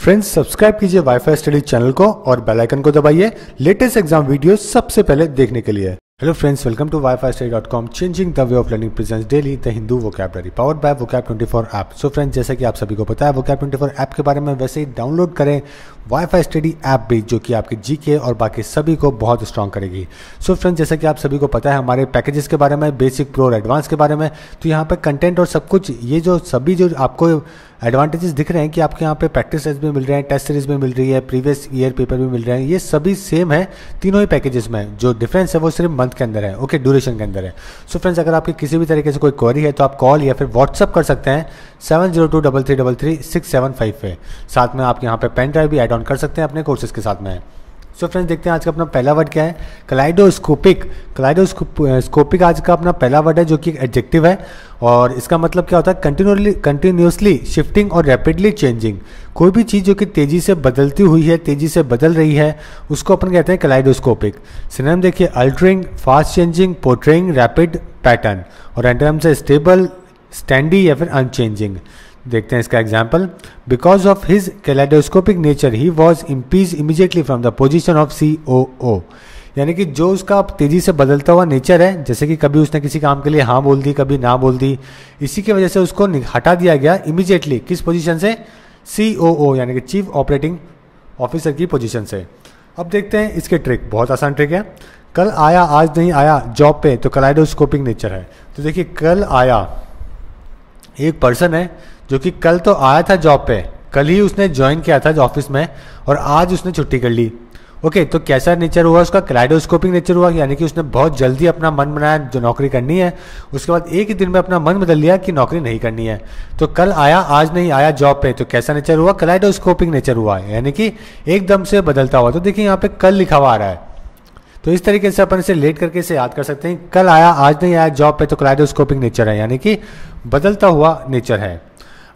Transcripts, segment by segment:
Friends subscribe कीजिए wifi study channel को और बेल आइकन को दबाइए लेटेस्ट एग्जाम वीडियो सबसे पहले देखने के लिए। Hello friends, welcome to wifistudy.com, changing the way of learning presents daily the Hindu vocabulary powered by vocab24 app. So friends, जैसा कि आप सभी को पता है vocab24 ऐप के बारे में, वैसे ही डाउनलोड करें वाईफाई स्टडी ऐप भी, जो कि आपके जीके और बाकी सभी को बहुत स्ट्रॉन्ग करेगी। सो फ्रेंड्स, जैसा कि आप सभी को पता है हमारे पैकेजेस के बारे में, बेसिक, प्रो और एडवांस के बारे में, तो यहाँ पे कंटेंट और सब कुछ, ये जो सभी जो आपको एडवांटेजेस दिख रहे हैं कि आपके यहाँ पे प्रैक्टिस टेस्ट भी मिल रहे हैं, टेस्ट सीरीज भी मिल रही है, प्रीवियस ईयर पेपर भी मिल रहे हैं, ये सभी सेम है तीनों ही पैकेजेस में। जो डिफरेंस है वो सिर्फ मंथ के अंदर है, ओके, ड्यूरेशन के अंदर है। सो फ्रेंड्स, अगर आपकी किसी भी तरीके से कोई क्वेरी है तो आप कॉल या फिर व्हाट्सअप कर सकते हैं 7023333675 पे। साथ में आप यहाँ पे पेन ड्राइव भी ऐड ऑन कर सकते हैं अपने कोर्सेज के साथ में। सो फ्रेंड्स, देखते हैं आज का अपना पहला वर्ड क्या है। कलाइडोस्कोपिक। कलाइडोस्कोपिक आज का अपना पहला वर्ड है, जो कि एडजेक्टिव है, और इसका मतलब क्या होता है, कंटिन्यूसली शिफ्टिंग और रैपिडली चेंजिंग। कोई भी चीज़ जो कि तेज़ी से बदलती हुई है, तेज़ी से बदल रही है, उसको अपन कहते हैं कलाइडोस्कोपिक। सिनोनिम देखिए, altering, fast changing, portraying, rapid pattern, और एंटोनिम से स्टेबल, स्टैंडी या फिर अनचेंजिंग। देखते हैं इसका example. Because of his kaleidoscopic nature ही was impeached immediately from the position of COO। यानी कि जो उसका तेजी से बदलता हुआ नेचर है, जैसे कि कभी उसने किसी काम के लिए हाँ बोल दी, कभी ना बोल दी, इसी की वजह से उसको हटा दिया गया इमीडिएटली। किस पोजीशन से? COO यानी कि चीफ ऑपरेटिंग ऑफिसर की पोजीशन से। अब देखते हैं इसके ट्रिक। बहुत आसान ट्रिक है। कल आया, आज नहीं आया जॉब पे, तो कैलेडोस्कोपिक नेचर है। तो देखिए, कल आया, एक पर्सन है जो कि कल तो आया था जॉब पे, कल ही उसने ज्वाइन किया था ऑफिस में, और आज उसने छुट्टी कर ली। ओके, तो कैसा नेचर हुआ उसका? कैलेडोस्कोपिक नेचर हुआ, यानी कि उसने बहुत जल्दी अपना मन बनाया जो नौकरी करनी है, उसके बाद एक ही दिन में अपना मन बदल लिया कि नौकरी नहीं करनी है। तो कल आया, आज नहीं आया जॉब पे, तो कैसा नेचर हुआ? कैलेडोस्कोपिक नेचर हुआ, यानी कि एकदम से बदलता हुआ। तो देखिए यहाँ पे कल लिखा हुआ आ रहा है, तो इस तरीके से अपन इसे लेट करके इसे याद कर सकते हैं। कल आया, आज नहीं आया जॉब पे, तो कैलेडोस्कोपिक नेचर है, यानी कि बदलता हुआ नेचर है।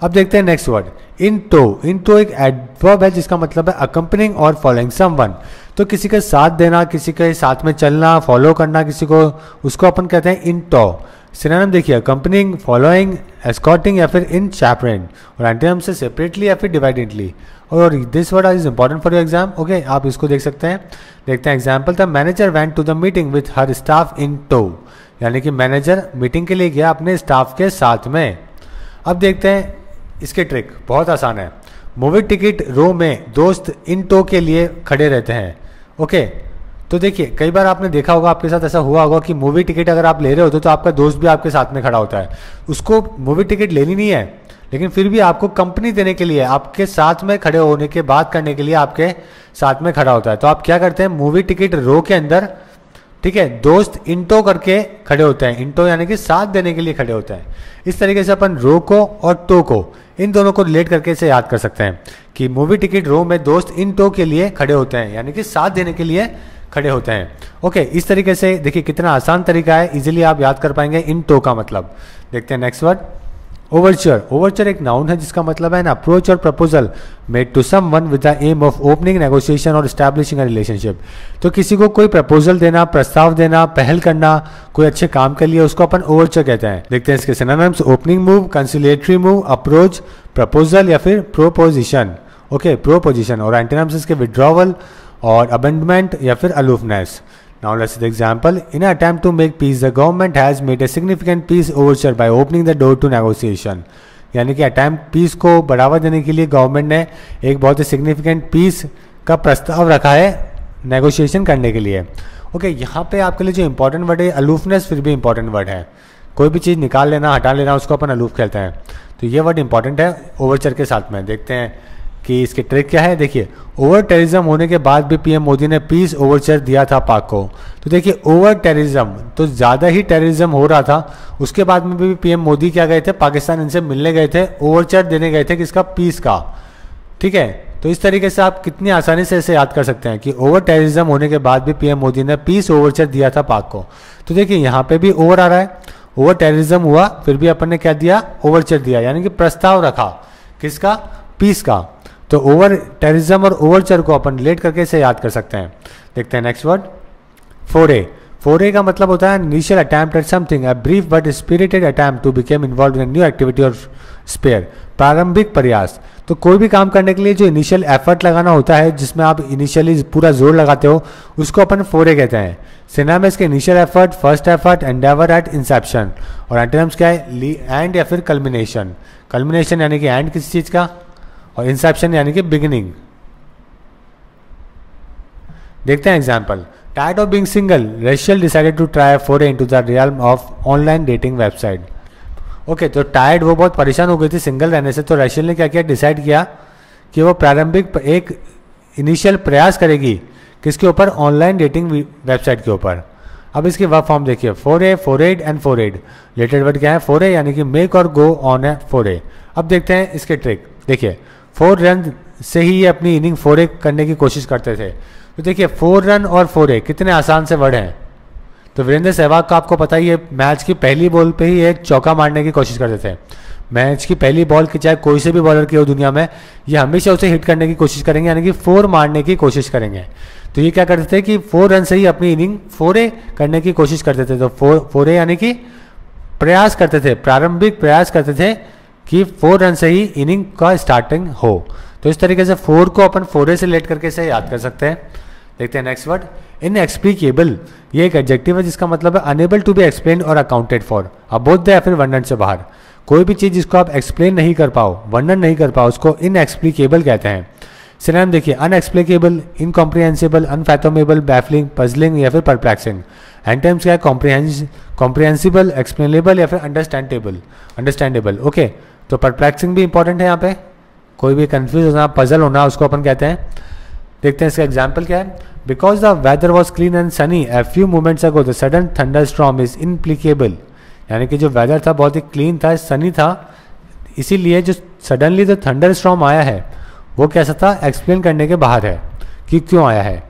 अब देखते हैं next word, in tow. In tow एक एडवर्ब है जिसका मतलब है अकम्पनिंग और फॉलोइंग समवन। तो किसी के साथ देना, किसी के साथ में चलना, फॉलो करना किसी को, उसको अपन कहते हैं इन टो। सिनोनिम देखिए, अकम्पनिंग, फॉलोइंग, एस्कॉर्टिंग या फिर इन चैपरेन, और एंटोनिम से सेपरेटली या फिर डिवाइडेडली। और this word is important for your exam, okay, आप इसको देख सकते हैं। देखते हैं example. The manager went to the meeting with her staff in tow, यानी कि मैनेजर मीटिंग के लिए गया अपने स्टाफ के साथ में। अब देखते हैं इसके ट्रिक। बहुत आसान है। मूवी टिकट रो में दोस्त इन टो के लिए खड़े रहते हैं, ओके। तो देखिए, कई बार आपने देखा होगा, आपके साथ ऐसा हुआ होगा कि मूवी टिकट अगर आप ले रहे होते तो आपका दोस्त भी आपके साथ में खड़ा होता है। उसको मूवी टिकट लेनी नहीं है, लेकिन फिर भी आपको कंपनी देने के लिए, आपके साथ में खड़े होने के बात करने के लिए आपके साथ में खड़ा होता है। तो आप क्या करते हैं, मूवी टिकट रो के अंदर, ठीक है, दोस्त इंटो करके खड़े होते हैं। इंटो यानी कि साथ देने के लिए खड़े होते हैं। इस तरीके से अपन रो को और टो को, इन दोनों को रिलेट करके इसे याद कर सकते हैं कि मूवी टिकट रो में दोस्त इन टो के लिए खड़े होते हैं, यानी कि साथ देने के लिए खड़े होते हैं। ओके, इस तरीके से देखिए कितना आसान तरीका है, इजीली आप याद कर पाएंगे इन टो का मतलब। देखते हैं नेक्स्ट वर्ड, ओवरचर। ओवरचर एक नाउन है जिसका मतलब है ना अप्रोच और proposal made to someone with the aim of opening negotiation और एस्टैब्लिशिंग अ रिलेशनशिप। तो किसी को कोई प्रपोजल देना, प्रस्ताव देना, पहल करना कोई अच्छे काम के लिए, उसको अपन ओवरचर कहते हैं। देखते हैं इसके synonyms. Opening move, conciliatory move, approach, proposal या फिर प्रोपोजिशन, ओके, प्रोपोजिशन, और एंटोनिम्स इसके विड्रॉवल और अबेंडमेंट या फिर aloofness. Now let's see the example. In an attempt to make peace, the government has made a significant peace overture by opening the door to negotiation. यानी कि attempt piece को बढ़ावा देने के लिए गवर्नमेंट ने एक बहुत ही सिग्निफिकेंट पीस का प्रस्ताव रखा है नेगोशिएशन करने के लिए। ओके, यहाँ पे आपके लिए जो इंपॉर्टेंट वर्ड है अलूफनेस, फिर भी इंपॉर्टेंट वर्ड है। कोई भी चीज़ निकाल लेना, हटा लेना, उसको अपन अलूफ कहते हैं। तो ये वर्ड इंपॉर्टेंट है ओवरचर के साथ में। देखते हैं कि इसके ट्रिक क्या है। देखिए, ओवर टेररिज्म होने के बाद भी पीएम मोदी ने पीस ओवरचर दिया था पाक को। तो देखिए, ओवर टेररिज्म, तो ज़्यादा ही टेररिज्म हो रहा था, उसके बाद में भी पीएम मोदी क्या गए थे, पाकिस्तान इनसे मिलने गए थे, ओवरचर देने गए थे किसका? पीस का, ठीक है। तो इस तरीके से आप कितनी आसानी से इसे याद कर सकते हैं कि ओवर टेररिज्म होने के बाद भी पीएम मोदी ने पीस ओवरचर दिया था पाक को। तो देखिए, यहाँ पे भी ओवर आ रहा है, ओवर टेररिज्म हुआ, फिर भी अपन ने क्या दिया? ओवरचर दिया, यानी कि प्रस्ताव रखा किसका? पीस का। तो ओवर टेररिज्म और ओवरचर को अपन रिलेट करके इसे याद कर सकते हैं। देखते हैं नेक्स्ट वर्ड, फोरे। फोरे का मतलब होता है initial attempt at something, a brief but spirited attempt to become involve in new activity और स्पेयर, प्रारंभिक प्रयास। तो कोई भी काम करने के लिए जो इनिशियल एफर्ट लगाना होता है, जिसमें आप इनिशियली पूरा जोर लगाते हो, उसको अपन फोरे कहते हैं। सिनोनिम्स के initial effort, first effort, endeavour at inception, और एंटोनिम्स क्या है, एंड या फिर कल्मिनेशन। कल्मिनेशन यानी कि एंड किसी चीज का, और इंसेप्शन यानी कि बिगिनिंग। देखते हैं example. Tired of being single, Rachel decided to try foray into the realm of online dating website. Okay, तो टायर्ड, वो बहुत परेशान हो गई थी सिंगल रहने से, तो रेचल ने क्या किया, डिसाइड किया कि वो प्रारंभिक एक इनिशियल प्रयास करेगी किसके ऊपर, ऑनलाइन डेटिंग वेबसाइट के ऊपर। अब इसकी वर्ब फॉर्म देखिए, फोरे, forayed and forayed. Related word क्या है, फोरे यानी कि मेक और गो ऑन ए फोरे। अब देखते हैं इसके ट्रिक। देखिए, 4 रन से ही ये अपनी इनिंग फोरे करने की कोशिश करते थे। तो देखिए 4 रन और फोरे कितने आसान से वर्ड हैं। तो वीरेंद्र सहवाग का आपको पता ही है, मैच की पहली बॉल पे ही एक चौका मारने की कोशिश करते थे। मैच की पहली बॉल की चाहे कोई से भी बॉलर की हो दुनिया में, ये हमेशा उसे हिट करने की कोशिश करेंगे, यानी कि 4 मारने की कोशिश करेंगे। तो ये क्या करते थे कि 4 रन से ही अपनी इनिंग फोरे करने की कोशिश करते थे। तो फोरे यानी कि प्रयास करते थे, प्रारंभिक प्रयास करते थे कि 4 रन से ही इनिंग का स्टार्टिंग हो। तो इस तरीके से 4 को अपन फोरे से लेट करके इसे याद कर सकते हैं। देखते हैं नेक्स्ट वर्ड, इनएक्सप्लिकेबल। ये एक एडजेक्टिव है जिसका मतलब है अनेबल टू बी एक्सप्लेन और अकाउंटेड फॉर, अबोध या फिर वर्णन से बाहर। कोई भी चीज़ जिसको आप एक्सप्लेन नहीं कर पाओ, वर्णन नहीं कर पाओ, उसको इनएक्सप्लिकेबल कहते हैं। सिनोनिम देखिए, अनएक्सप्लिकेबल, इनकॉम्प्रिहेंसिबल, अनफैथोमेबल, बैफलिंग, पजलिंग या फिर परप्लेक्सिंग। एंटोनिम्स क्या है, कॉम्प्रिहेंसिबल, एक्सप्लेनेबल या फिर अंडरस्टैंडेबल। ओके, तो परप्लेक्सिंग भी इंपॉर्टेंट है यहाँ पे, कोई भी कंफ्यूज होना, पजल होना, उसको अपन कहते हैं। देखते हैं इसका एग्जाम्पल क्या है। Because the weather was clean and sunny a few moments ago the sudden thunderstorm is inexplicable. यानी कि जो वेदर था बहुत ही क्लीन था, सनी था, इसीलिए जो सडनली जो थंडर स्टॉर्म आया है वो कैसा था, एक्सप्लेन करने के बाहर है कि क्यों आया है।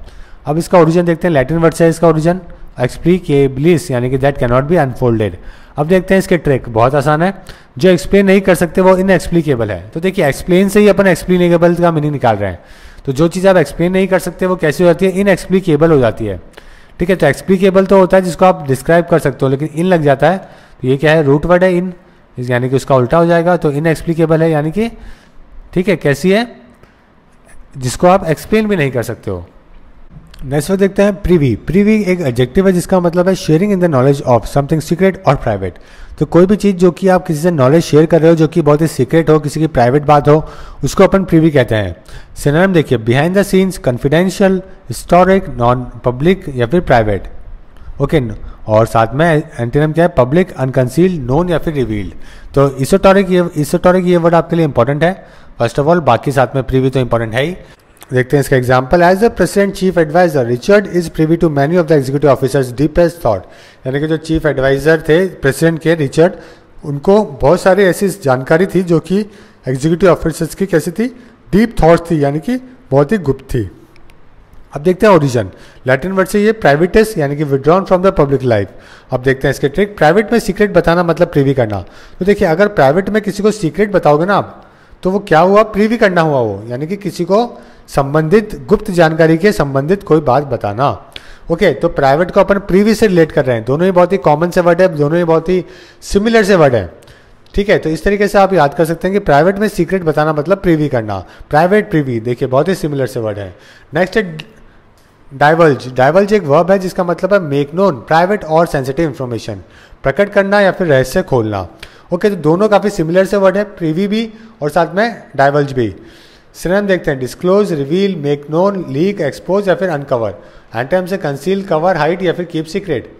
अब इसका ओरिजिन देखते हैं, लैटिन वर्ड से है इसका ओरिजिन, एक्सप्लिकेबलिस, यानी कि that can not be unfolded. अब देखते हैं इसके ट्रिक, बहुत आसान है। जो एक्सप्लेन नहीं कर सकते वो इनएक्सप्लिकेबल है। तो देखिए, एक्सप्लेन से ही अपन एक्सप्लेनेबल का मीनिंग निकाल रहे हैं। तो जो चीज़ आप एक्सप्लेन नहीं कर सकते वो कैसी हो जाती है, इनएक्सप्लिकेबल हो जाती है। ठीक है, तो एक्सप्लिकेबल तो होता है जिसको आप डिस्क्राइब कर सकते हो, लेकिन इन लग जाता है तो ये क्या है, रूट वर्ड है इन, यानी कि उसका उल्टा हो जाएगा। तो इनएक्सप्लिकेबल है यानी कि, ठीक है, कैसी है, जिसको आप एक्सप्लेन भी नहीं कर सकते हो। नेक्स्ट वर्ड देखते हैं, प्रीवी। प्रीवी एक एडजेक्टिव है जिसका मतलब है sharing in the knowledge of something secret और प्राइवेट। तो कोई भी चीज़ जो कि आप किसी से नॉलेज शेयर कर रहे हो जो कि बहुत ही सीक्रेट हो, किसी की प्राइवेट बात हो, उसको अपन प्रीवी कहते हैं। सिनोनिम देखिए, behind the scenes, confidential, historic, non public या फिर प्राइवेट। ओके, और साथ में एंटोनिम क्या है, पब्लिक, अनकंसील्ड, नोन या फिर रिवील्ड। तो इसोटोरिक ये वर्ड आपके लिए इंपॉर्टेंट है फर्स्ट ऑफ ऑल, बाकी साथ में प्रीवी तो इंपॉर्टेंट है ही। देखते हैं इसका example. As the president chief adviser Richard is privy to many of the executive officers deepest thought. यानी कि जो चीफ एडवाइजर थे प्रेसिडेंट के, रिचर्ड, उनको बहुत सारी ऐसी जानकारी थी जो कि एग्जीक्यूटिव ऑफिसर्स की कैसी थी, डीप थॉट्स थी, यानी कि बहुत ही गुप्त थी। अब देखते हैं ओरिजिन, लैटिन वर्ड से ये प्राइवेटस, यानी कि withdrawn from the public life. अब देखते हैं इसके ट्रिक। प्राइवेट में सीक्रेट बताना मतलब प्रीवी करना। तो देखिए, अगर प्राइवेट में किसी को सीक्रेट बताओगे ना आप, तो वो क्या हुआ, प्रीवी करना हुआ वो, यानी कि किसी को संबंधित गुप्त जानकारी के संबंधित कोई बात बताना। ओके, तो प्राइवेट को अपन प्रीवी से रिलेट कर रहे हैं, दोनों ही बहुत ही कॉमन से वर्ड है, दोनों ही बहुत ही सिमिलर से वर्ड है। ठीक है, तो इस तरीके से आप याद कर सकते हैं कि प्राइवेट में सीक्रेट बताना मतलब प्रीवी करना, प्राइवेट, प्रीवी, देखिए बहुत ही सिमिलर से वर्ड है। नेक्स्ट है डाइवल्ज। डाइवल्ज एक वर्ब है जिसका मतलब है मेक नोन प्राइवेट और सेंसिटिव इंफॉर्मेशन, प्रकट करना या फिर रहस्य खोलना। ओके, तो दोनों काफी सिमिलर से वर्ड है, प्रीवी भी और साथ में डाइवल्ज भी। सिनोनिम देखते हैं, disclose, reveal, make known, leak, expose या फिर अनकवर। एंटोनिम से कंसील, कवर, हाइड या फिर कीप सीक्रेट।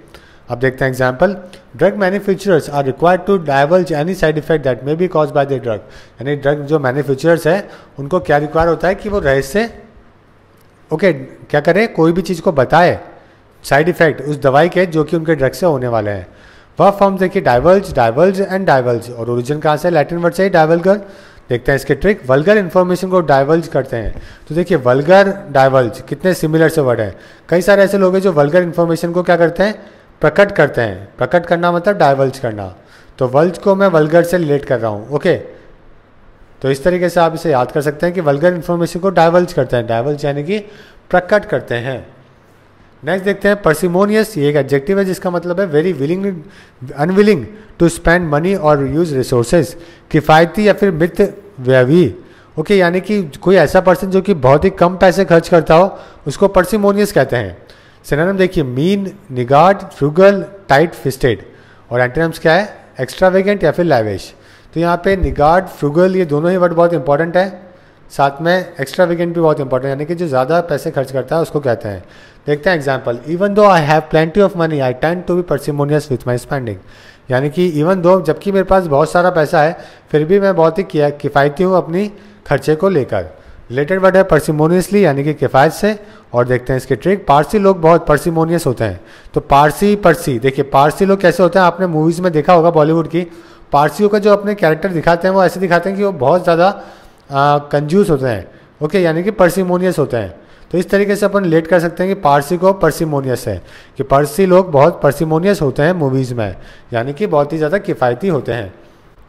अब देखते हैं example. Drug manufacturers are required to divulge any side effect that may be cause by the drug. यानी ड्रग जो मैन्युफैक्चरर्स है उनको क्या रिक्वायर होता है कि वो रहस्य, ओके, क्या करें, कोई भी चीज़ को बताए, साइड इफेक्ट उस दवाई के जो कि उनके ड्रग से होने वाले हैं। वह फॉर्म देखिए, डाइवल्ज, डाइवल्ज एंड डाइवल्ज, और ओरिजिन कहाँ से, लैटिन वर्ड से ही डाइवल्गर। देखते हैं इसके ट्रिक। वल्गर इन्फॉर्मेशन को डाइवल्ज करते हैं। तो देखिए, वल्गर, डाइवल्ज कितने सिमिलर से वर्ड है। कई सारे ऐसे लोग हैं जो वल्गर इन्फॉर्मेशन को क्या करते हैं, प्रकट करते हैं। प्रकट करना मतलब डाइवल्ज करना, तो वल्ज को मैं वल्गर से रिलेट कर रहा हूँ। ओके, तो इस तरीके से आप इसे याद कर सकते हैं कि वल्गर इन्फॉर्मेशन को डाइवल्ज करते हैं, डाइवल्ज यानी कि प्रकट करते हैं। नेक्स्ट देखते हैं पार्सिमोनियस। ये एक एडजेक्टिव है जिसका मतलब है very willing, unwilling to spend money और यूज रिसोर्सेज, किफ़ायती या फिर मित व्ययी। ओके, यानी कि कोई ऐसा पर्सन जो कि बहुत ही कम पैसे खर्च करता हो उसको पार्सिमोनियस कहते हैं। सिनोनिम देखिए, मीन, निगार्ड, फ्रूगल, टाइट फिस्टेड। और एंटोनिम्स क्या है? एक्स्ट्रावेगेंट या फिर लैविश। तो यहाँ पे निगार्ड, फ्रूगल ये दोनों ही वर्ड बहुत इंपॉर्टेंट है, साथ में एक्स्ट्रावेगेंट भी बहुत इंपॉर्टेंट है, यानी कि जो ज़्यादा पैसे खर्च करता है उसको कहते हैं। देखते हैं example, even though I have plenty of money I tend to be parsimonious with my spending. यानी कि इवन दो, जबकि मेरे पास बहुत सारा पैसा है फिर भी मैं बहुत ही किफ़ायती हूँ अपनी खर्चे को लेकर। रिलेटेड वर्ड है पार्सिमोनियसली, यानी कि किफ़ायत से। और देखते हैं इसकी ट्रिक, पारसी लोग बहुत पार्सिमोनियस होते हैं। तो पारसी देखिए, पारसी लोग कैसे होते हैं, आपने मूवीज़ में देखा होगा बॉलीवुड की, पारसियों का जो अपने कैरेक्टर दिखाते हैं वो ऐसे दिखाते हैं कि वो बहुत ज़्यादा कंजूस होते हैं। ओके, यानी कि पार्सिमोनियस होते हैं। तो इस तरीके से अपन रिलेट कर सकते हैं कि पारसी को पार्सिमोनियस है, कि पारसी लोग बहुत पार्सिमोनियस होते हैं मूवीज़ में, यानी कि बहुत ही ज़्यादा किफ़ायती होते हैं।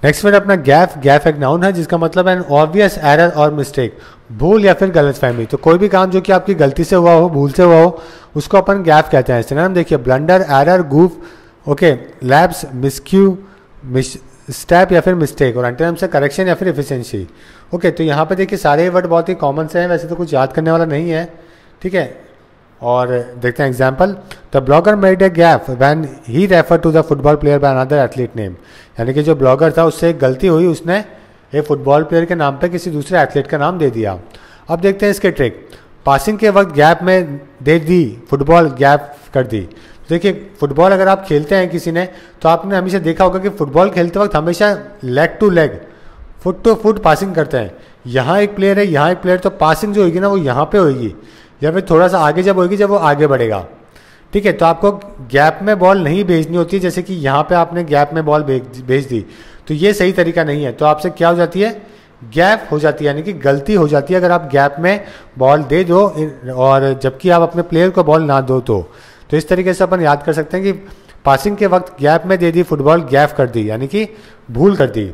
नेक्स्ट वर्ड अपना गैफ। गैफ एक नाउन है जिसका मतलब है एन ऑब्वियस एरर और मिस्टेक, भूल या फिर गलतफहमी। तो कोई भी काम जो कि आपकी गलती से हुआ हो, भूल से हुआ हो, उसको अपन गैफ कहते हैं। सिनोनिम देखिए, blunder, error, goof, okay, lapse, miscue, step या फिर मिस्टेक। और एंटोनिम से करेक्शन या फिर एफिशिएंसी। ओके, तो यहाँ पे देखिए सारे वर्ड बहुत ही कॉमन से हैं, वैसे तो कुछ याद करने वाला नहीं है, ठीक है। और देखते हैं example, the blogger made a gaffe when he refer to the football player by another athlete name. यानी कि जो ब्लॉगर था उससे एक गलती हुई, उसने एक फुटबॉल प्लेयर के नाम पे किसी दूसरे एथलीट का नाम दे दिया। अब देखते हैं इसके ट्रिक, पासिंग के वक्त गैप में दे दी, फुटबॉल गैप कर दी। देखिए, फुटबॉल अगर आप खेलते हैं किसी ने, तो आपने हमेशा देखा होगा कि फुटबॉल खेलते वक्त हमेशा leg to leg, foot to foot passing करते हैं। यहाँ एक प्लेयर है, यहाँ एक प्लेयर, तो पासिंग जो होगी ना वो यहाँ पे होगी, या फिर थोड़ा सा आगे जब होगी जब वो आगे बढ़ेगा, ठीक है। तो आपको गैप में बॉल नहीं भेजनी होती, जैसे कि यहाँ पे आपने गैप में बॉल भेज दी, तो ये सही तरीका नहीं है। तो आपसे क्या हो जाती है? गैप हो जाती है, यानी कि गलती हो जाती है अगर आप गैप में बॉल दे दो और जबकि आप अपने प्लेयर को बॉल ना दो। तो इस तरीके से अपन याद कर सकते हैं कि पासिंग के वक्त गैप में दे दी फुटबॉल, गैप कर दी, यानी कि भूल कर दी।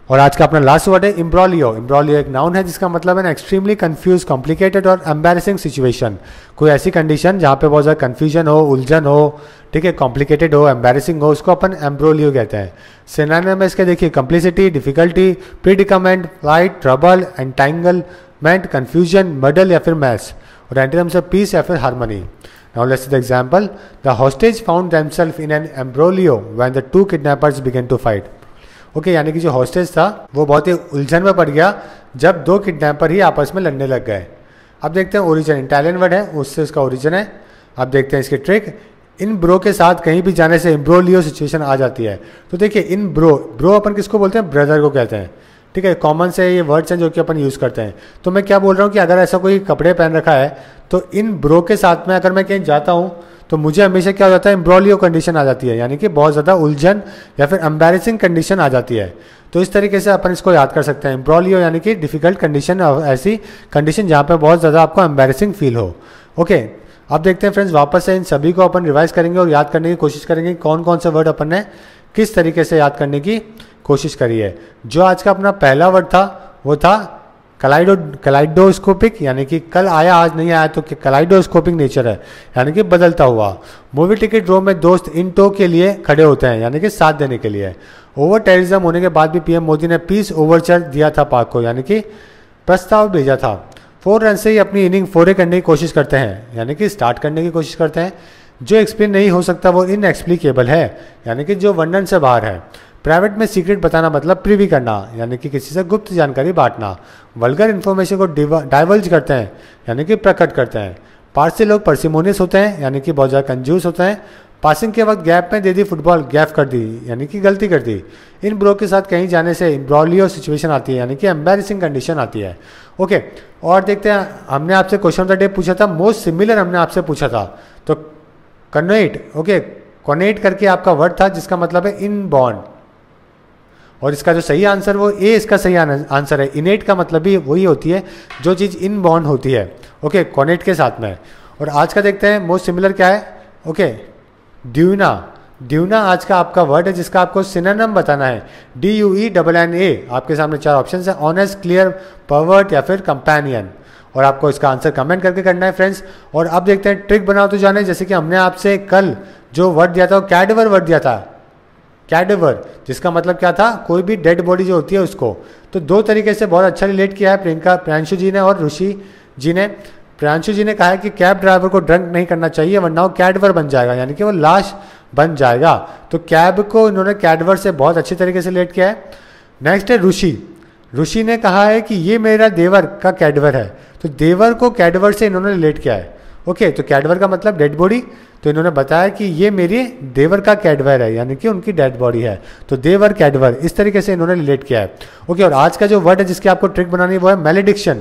और आज का अपना लास्ट वर्ड है इम्ब्रोलियो। इम्ब्रोलियो एक नाउन है जिसका मतलब है एक्सट्रीमली कंफ्यूज, कॉम्प्लिकेटेड और एम्बैरेसिंग सिचुएशन। कोई ऐसी कंडीशन जहाँ पे बहुत ज़्यादा कन्फ्यूजन हो, उलझन हो, ठीक है, कॉम्प्लिकेटेड हो, एम्बैरेसिंग हो, उसको अपन एम्ब्रोलियो कहते हैं। सिनोनिम में इसके देखिए, complicity, difficulty, predicament, flight, trouble, entanglement, confusion, muddle या फिर मैस। और एंटोनिम से पीस या फिर harmony. Now let's see the example. The hostage found themselves in an imbroglio when the two kidnappers began to fight. Okay, यानी कि जो hostage था वो बहुत ही उलझन में पड़ गया जब दो किडनैपर ही आपस में लड़ने लग गए। अब देखते हैं ओरिजिन, इटालियन वर्ड है उससे उसका ओरिजिन है। अब देखते हैं इसकी ट्रिक, इन ब्रो के साथ कहीं भी जाने से इम्ब्रोलियो सिचुएशन आ जाती है। तो देखिए, इन ब्रो अपन किसको बोलते हैं? ब्रदर को कहते हैं, ठीक है। कॉमन से ये वर्ड्स हैं जो कि अपन यूज़ करते हैं। तो मैं क्या बोल रहा हूँ कि अगर ऐसा कोई कपड़े पहन रखा है तो इन ब्रो के साथ में अगर मैं कहीं जाता हूँ तो मुझे हमेशा क्या हो जाता है? एम्ब्रोलियो कंडीशन आ जाती है, यानी कि बहुत ज़्यादा उलझन या फिर एम्बैरेसिंग कंडीशन आ जाती है। तो इस तरीके से अपन इसको याद कर सकते हैं, एम्ब्रोलियो यानी कि डिफिकल्ट कंडीशन, ऐसी कंडीशन जहाँ पर बहुत ज़्यादा आपको एम्बैरेसिंग फील हो। ओके, अब देखते हैं फ्रेंड्स, वापस से इन सभी को अपन रिवाइज करेंगे और याद करने की कोशिश करेंगे कौन कौन से वर्ड अपन ने किस तरीके से याद करने की कोशिश करी है। जो आज का अपना पहला वर्ड था वो था कलाइडोस्कोपिक, यानी कि कल आया आज नहीं आया, तो कलाइडोस्कोपिक नेचर है, यानी कि बदलता हुआ। मूवी टिकट रो में दोस्त इन टो के लिए खड़े होते हैं, यानी कि साथ देने के लिए। ओवर टेररिज्म होने के बाद भी पीएम मोदी ने पीस ओवरचर दिया था पाक को, यानी कि प्रस्ताव भेजा था। 4 रन से ही अपनी इनिंग फोरे करने की कोशिश करते हैं, यानी कि स्टार्ट करने की कोशिश करते हैं। जो एक्सप्लेन नहीं हो सकता वो इनएक्सप्लिकेबल है, यानी कि जो वर्णन से बाहर है। प्राइवेट में सीक्रेट बताना मतलब प्रीवी करना, यानी कि किसी से गुप्त जानकारी बांटना। वल्गर इन्फॉर्मेशन को डाइवर्ज करते हैं, यानी कि प्रकट करते हैं। पारसी लोग पार्सिमोनियस होते हैं, यानी कि बहुत ज़्यादा कंजूस होते हैं। पासिंग के वक्त गैप में दे दी फुटबॉल, गैप कर दी, यानी कि गलती कर दी। इन ब्रो के साथ कहीं जाने से इम्ब्रोलियो सिचुएशन आती है, यानी कि एम्बैरेसिंग कंडीशन आती है। ओके, और देखते हैं, हमने आपसे क्वेश्चन ऑफ द डे पूछा था, मोस्ट सिमिलर हमने आपसे पूछा था, तो कनेट। ओके, कनेट करके आपका वर्ड था जिसका मतलब है इन बॉन्ड, और इसका जो सही आंसर वो ए इसका सही आंसर है। इनेट का मतलब भी वही होती है जो चीज़ इन बॉन्ड होती है, ओके, कॉनेट के साथ में। और आज का देखते हैं मोस्ट सिमिलर क्या है। Okay, Dunant. ड्यूना आज का आपका वर्ड है जिसका आपको सिनोनिम बताना है। DUENNA। आपके सामने 4 ऑप्शन है, ऑनेस्ट, क्लियर, परवर्ट या फिर कंपेनियन। और आपको इसका आंसर कमेंट करके करना है फ्रेंड्स। और अब देखते हैं ट्रिक बनाओ तो जाने, जैसे कि हमने आपसे कल जो वर्ड दिया था वो कैडवर वर्ड दिया था, कैडेवर, जिसका मतलब क्या था, कोई भी डेड बॉडी जो होती है उसको। तो दो तरीके से बहुत अच्छा रिलेट किया है प्रियांशु जी ने और ऋषि जी ने। प्रियांशु जी ने कहा है कि कैब ड्राइवर को ड्रंक नहीं करना चाहिए वरना वो कैडवर बन जाएगा, यानी कि वो लाश बन जाएगा। तो कैब को इन्होंने कैडवर से बहुत अच्छी तरीके से रिलेट किया है। नेक्स्ट है ऋषि। ऋषि ने कहा है कि ये मेरा देवर का कैडवर है, तो देवर को कैडवर से इन्होंने रिलेट किया है। ओके, तो कैडवर का मतलब डेड बॉडी, तो इन्होंने बताया कि ये मेरे देवर का कैडवर है, यानी कि उनकी डेड बॉडी है, तो देवर कैडवर, इस तरीके से इन्होंने रिलेट किया है। ओके, और आज का जो वर्ड है जिसकी आपको ट्रिक बनानी है वो है मैलेडिक्शन,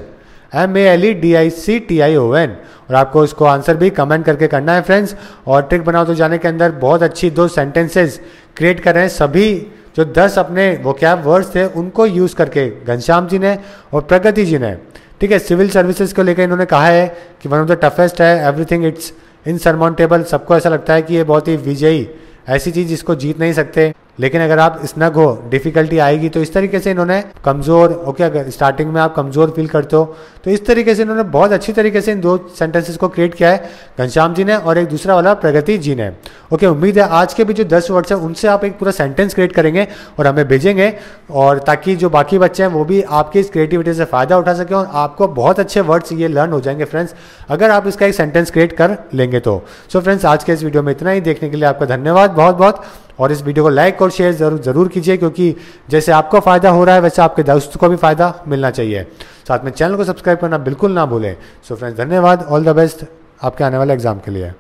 MALEDICTION, और आपको उसको आंसर भी कमेंट करके करना है फ्रेंड्स। और ट्रिक बनाओ तो जाने के अंदर बहुत अच्छी 2 सेंटेंसेस क्रिएट कर रहे हैं, सभी जो 10 अपने वोकैब वर्ड्स थे उनको यूज़ करके घनश्याम जी ने और प्रगति जी ने। ठीक है, सिविल सर्विसेज को लेकर इन्होंने कहा है कि वन ऑफ द टफेस्ट है, एवरीथिंग इट्स इनसरमाउंटेबल, सबको ऐसा लगता है कि ये बहुत ही विजयी, ऐसी चीज़ जिसको जीत नहीं सकते, लेकिन अगर आप स्नग हो, डिफिकल्टी आएगी। तो इस तरीके से इन्होंने कमज़ोर, ओके, अगर स्टार्टिंग में आप कमज़ोर फील करते हो तो इस तरीके से इन्होंने बहुत अच्छी तरीके से इन 2 सेंटेंसेस को क्रिएट किया है, घनश्याम जी ने और एक दूसरा वाला प्रगति जी ने। ओके, उम्मीद है आज के भी जो 10 वर्ड्स हैं उनसे आप एक पूरा सेंटेंस क्रिएट करेंगे और हमें भेजेंगे, और ताकि जो बाकी बच्चे हैं वो भी आपकी इस क्रिएटिविटी से फ़ायदा उठा सकें और आपको बहुत अच्छे वर्ड्स ये लर्न हो जाएंगे फ्रेंड्स, अगर आप इसका एक सेंटेंस क्रिएट कर लेंगे तो। सो फ्रेंड्स, आज के इस वीडियो में इतना ही। देखने के लिए आपका धन्यवाद बहुत बहुत, और इस वीडियो को लाइक और शेयर जरूर कीजिए, क्योंकि जैसे आपको फ़ायदा हो रहा है वैसे आपके दोस्तों को भी फ़ायदा मिलना चाहिए। साथ में चैनल को सब्सक्राइब करना बिल्कुल ना भूलें। सो फ्रेंड्स, धन्यवाद, ऑल द बेस्ट आपके आने वाले एग्जाम के लिए।